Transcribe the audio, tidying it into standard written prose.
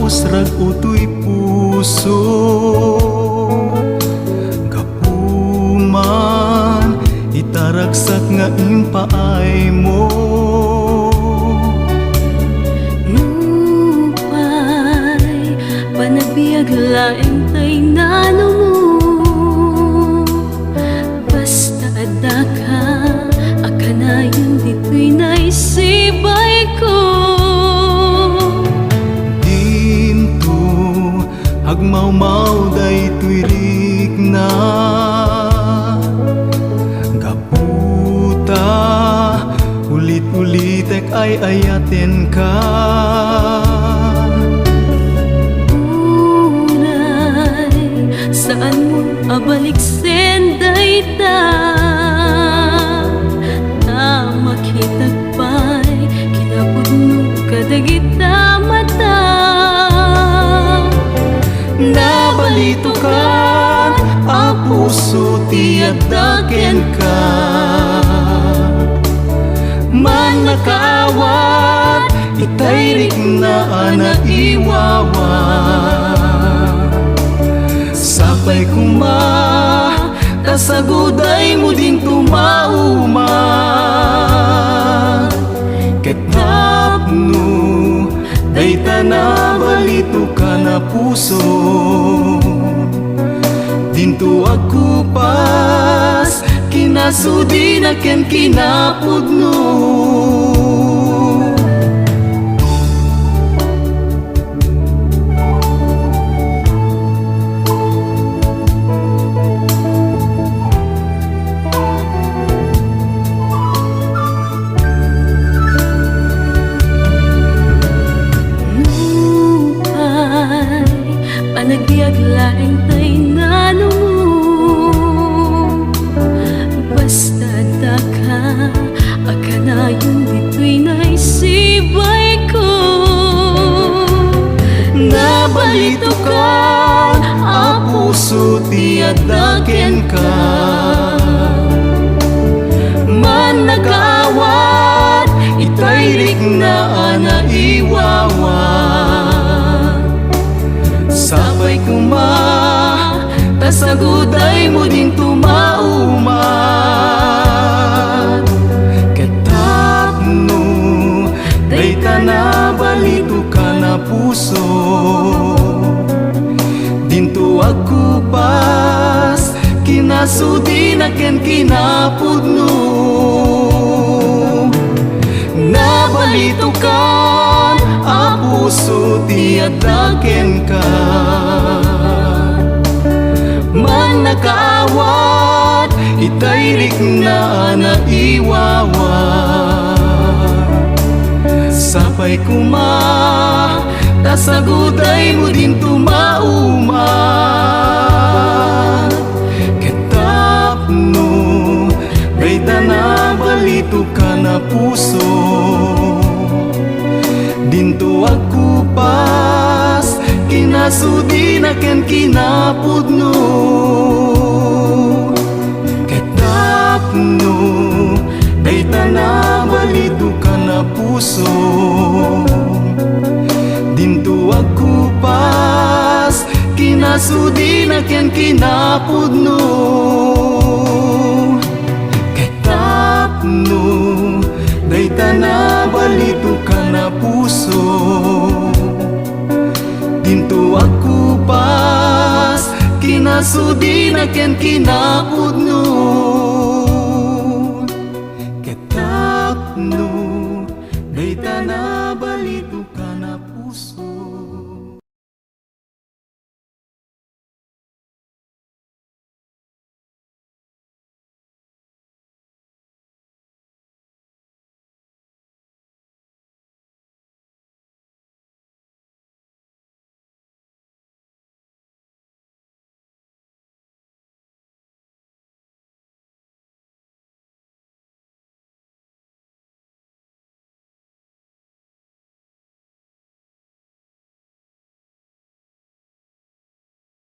Usrag utoy puso gapuman itaragsak nga impaay mo. Nupay panagbiag laeng tay nano mo, basta adda ka akanayon dito'y naisibay ko. Hagmaw-maw day tuirik na gaputa ulit-ulitek ay ayaten ka. Unay saan mo abalik senday ta na makitag pa'y kinapudno kadagita mata. Nabalito ka, ang puso tiyadaken ka. Man nakaawat, itayrik na anaiwawa. Sapay kuma, kasaguday mo ding tumauma. Ketapno, dayta na balito ka na puso. Dinto ako pas kinasudi na ken kinapudno. Panagbiag laeng tay nano mo, basta da ka akanayon dito'y naisibay ko. Nabalito ka, ang puso tiyadaken ka. Man nag-aawat, itayrik na anaiwawa. Sabay kuma, kasaguday mo ding tumauma. Ketapno, dayta na balito ka na puso. Dinto ako pas, kinasudi na ken kinapudno. Nabalito ka, ang puso tiyadaken ka. Man nakaawat, itayrik na naiwawa. Sapay kuma, kasaguday mo din tumauma. Ketapno, dayta na balito ka na puso. Dinto ako pas kinasudi na ken kinapudno. Ketapno, dayta na balito ka na puso. Dinto ako pas kinasudi na ken kinapudno. Ketapno, dayta na balito ka na puso. Dinto ako pas kinasudi na ken kinapudno.